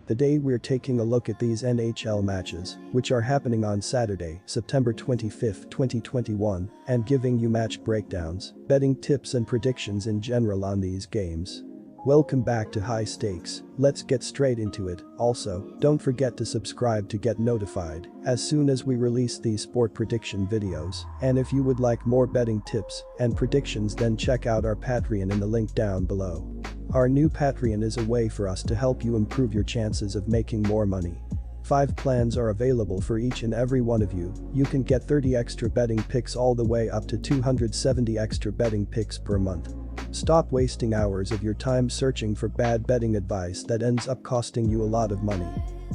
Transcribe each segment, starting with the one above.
Today we're taking a look at these NHL matches, which are happening on Saturday, September 25, 2021, and giving you match breakdowns, betting tips and predictions in general on these games. Welcome back to High Stakes, let's get straight into it. Also, don't forget to subscribe to get notified as soon as we release these sport prediction videos, and if you would like more betting tips and predictions, then check out our Patreon in the link down below. Our new Patreon is a way for us to help you improve your chances of making more money. 5 plans are available for each and every one of you. You can get 30 extra betting picks all the way up to 270 extra betting picks per month. Stop wasting hours of your time searching for bad betting advice that ends up costing you a lot of money.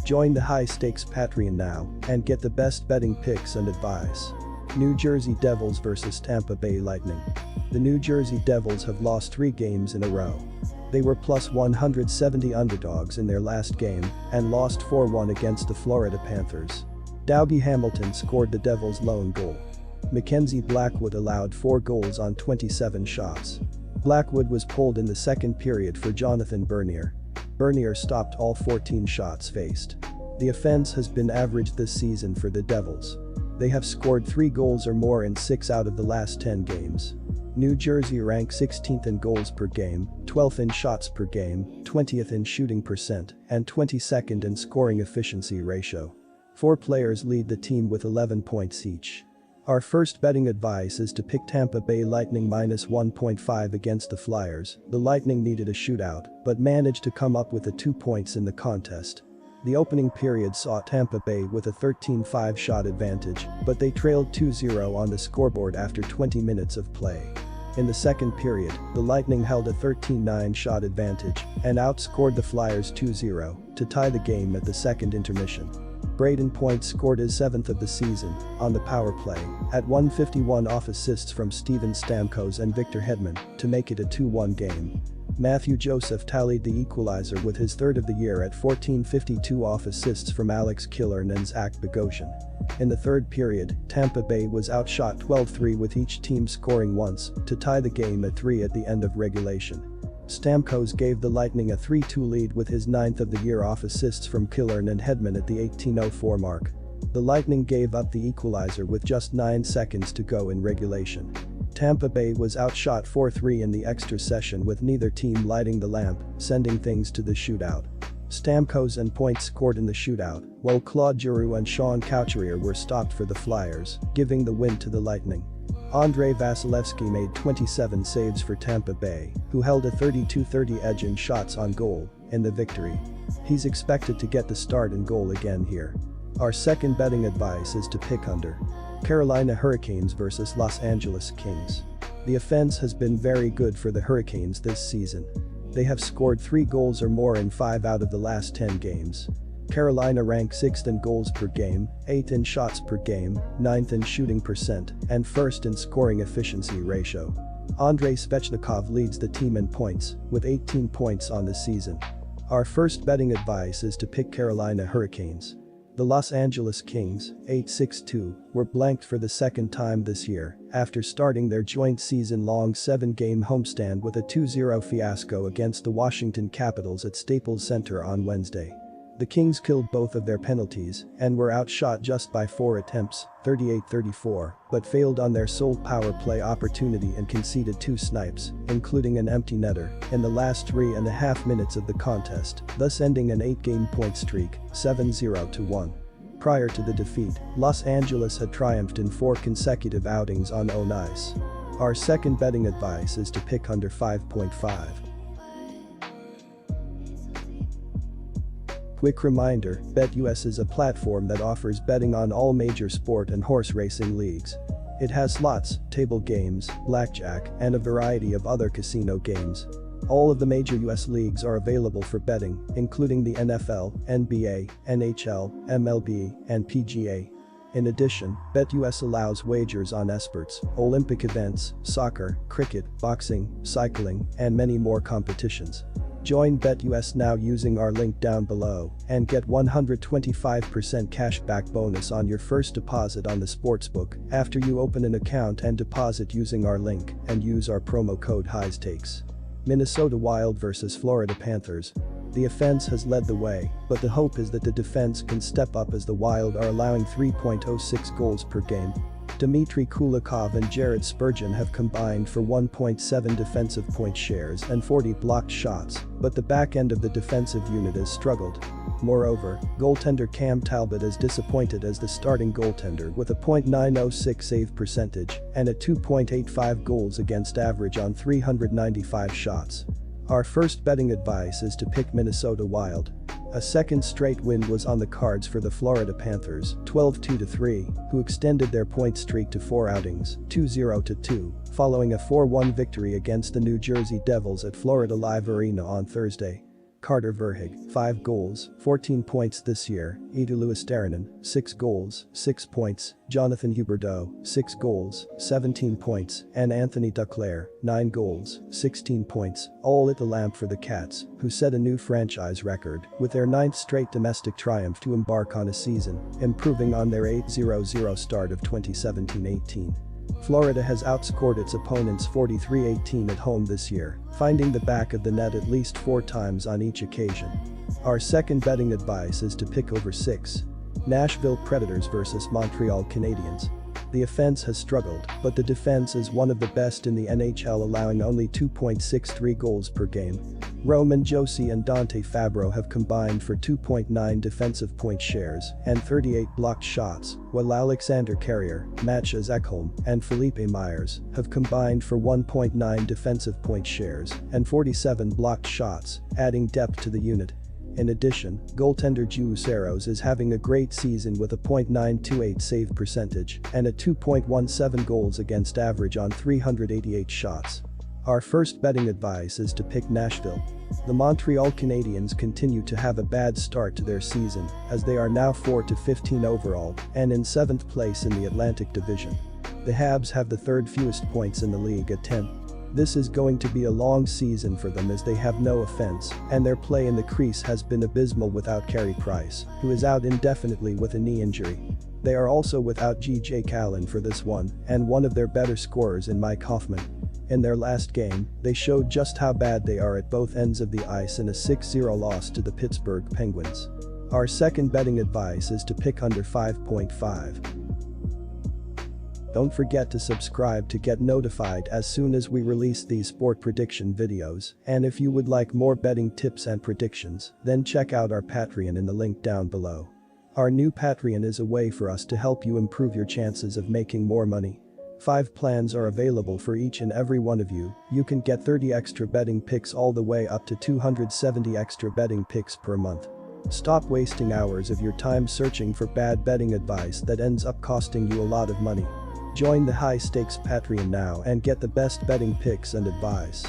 Join the High Stakes Patreon now and get the best betting picks and advice. New Jersey Devils vs Tampa Bay Lightning. The New Jersey Devils have lost 3 games in a row. They were plus 170 underdogs in their last game and lost 4-1 against the Florida Panthers. Dougie Hamilton scored the Devils' lone goal. Mackenzie Blackwood allowed 4 goals on 27 shots. Blackwood was pulled in the second period for Jonathan Bernier. Bernier stopped all 14 shots faced. The offense has been average this season for the Devils. They have scored 3 goals or more in 6 out of the last 10 games. New Jersey ranks 16th in goals per game, 12th in shots per game, 20th in shooting percent, and 22nd in scoring efficiency ratio. 4 players lead the team with 11 points each. Our first betting advice is to pick Tampa Bay Lightning minus 1.5 against the Flyers. The Lightning needed a shootout, but managed to come up with the 2 points in the contest. The opening period saw Tampa Bay with a 13-5 shot advantage, but they trailed 2-0 on the scoreboard after 20 minutes of play. In the second period, the Lightning held a 13-9 shot advantage and outscored the Flyers 2-0 to tie the game at the second intermission. Braden Point scored his 7th of the season on the power play at 1:51 off assists from Steven Stamkos and Victor Hedman to make it a 2-1 game. Matthew Joseph tallied the equalizer with his 3rd of the year at 14:52 off assists from Alex Killorn and Zach Bogosian. In the third period, Tampa Bay was outshot 12-3 with each team scoring once to tie the game at 3 at the end of regulation. Stamkos gave the Lightning a 3-2 lead with his 9th of the year off assists from Killorn and Hedman at the 18:04 mark. The Lightning gave up the equalizer with just 9 seconds to go in regulation. Tampa Bay was outshot 4-3 in the extra session with neither team lighting the lamp, sending things to the shootout. Stamkos and Point scored in the shootout, while Claude Giroux and Sean Couturier were stopped for the Flyers, giving the win to the Lightning. Andrei Vasilevsky made 27 saves for Tampa Bay, who held a 32-30 edge in shots on goal in the victory. He's expected to get the start and goal again here. Our second betting advice is to pick under Carolina Hurricanes vs Los Angeles Kings. The offense has been very good for the Hurricanes this season. They have scored 3 goals or more in 5 out of the last 10 games. Carolina ranks 6th in goals per game, 8th in shots per game, 9th in shooting percent, and 1st in scoring efficiency ratio. Andrei Svechnikov leads the team in points, with 18 points on the season. Our first betting advice is to pick Carolina Hurricanes. The Los Angeles Kings, 8-6-2, were blanked for the second time this year after starting their joint season-long 7-game homestand with a 2-0 fiasco against the Washington Capitals at Staples Center on Wednesday. The Kings killed both of their penalties and were outshot just by 4 attempts, 38-34, but failed on their sole power play opportunity and conceded 2 snipes, including an empty netter, in the last 3.5 minutes of the contest, thus ending an 8-game point streak, 7-0-1. Prior to the defeat, Los Angeles had triumphed in 4 consecutive outings on own ice. Our second betting advice is to pick under 5.5. Quick reminder, BetUS is a platform that offers betting on all major sport and horse racing leagues. It has slots, table games, blackjack, and a variety of other casino games. All of the major US leagues are available for betting, including the NFL, NBA, NHL, MLB, and PGA. In addition, BetUS allows wagers on esports, Olympic events, soccer, cricket, boxing, cycling, and many more competitions. Join BetUS now using our link down below and get 125% cashback bonus on your first deposit on the sportsbook after you open an account and deposit using our link and use our promo code HIGHSTAKES. Minnesota Wild vs Florida Panthers. The offense has led the way, but the hope is that the defense can step up as the Wild are allowing 3.06 goals per game. Dmitry Kulikov and Jared Spurgeon have combined for 1.7 defensive point shares and 40 blocked shots, but the back end of the defensive unit has struggled. Moreover, goaltender Cam Talbot is disappointed as the starting goaltender with a .906 save percentage and a 2.85 goals against average on 395 shots. Our first betting advice is to pick Minnesota Wild. A second straight win was on the cards for the Florida Panthers, 12-2-3, who extended their point streak to 4 outings, 2-0-2, following a 4-1 victory against the New Jersey Devils at Florida Live Arena on Thursday. Carter Verhaeghe, 5 goals, 14 points this year, Eetu Luostarinen, 6 goals, 6 points, Jonathan Huberdeau, 6 goals, 17 points, and Anthony Duclair, 9 goals, 16 points, all at the lamp for the Cats, who set a new franchise record with their 9th straight domestic triumph to embark on a season, improving on their 8-0-0 start of 2017-18. Florida has outscored its opponents 43-18 at home this year, finding the back of the net at least 4 times on each occasion. Our second betting advice is to pick over 6. Nashville Predators vs Montreal Canadiens. The offense has struggled, but the defense is one of the best in the NHL, allowing only 2.63 goals per game. Roman Josi and Dante Fabro have combined for 2.9 defensive point shares and 38 blocked shots, while Alexander Carrier, Mattias Ekholm, and Felipe Myers have combined for 1.9 defensive point shares and 47 blocked shots, adding depth to the unit. In addition, goaltender Juuse Saros is having a great season with a .928 save percentage and a 2.17 goals against average on 388 shots. Our first betting advice is to pick Nashville. The Montreal Canadiens continue to have a bad start to their season, as they are now 4-15 overall and in 7th place in the Atlantic Division. The Habs have the 3rd fewest points in the league at 10. This is going to be a long season for them as they have no offense, and their play in the crease has been abysmal without Carey Price, who is out indefinitely with a knee injury. They are also without Jake Allen for this one, and one of their better scorers in Mike Hoffman. In their last game, they showed just how bad they are at both ends of the ice in a 6-0 loss to the Pittsburgh Penguins. Our second betting advice is to pick under 5.5. Don't forget to subscribe to get notified as soon as we release these sport prediction videos, and if you would like more betting tips and predictions, then check out our Patreon in the link down below. Our new Patreon is a way for us to help you improve your chances of making more money. 5 plans are available for each and every one of you. You can get 30 extra betting picks all the way up to 270 extra betting picks per month. Stop wasting hours of your time searching for bad betting advice that ends up costing you a lot of money. Join the high-stakes Patreon now and get the best betting picks and advice.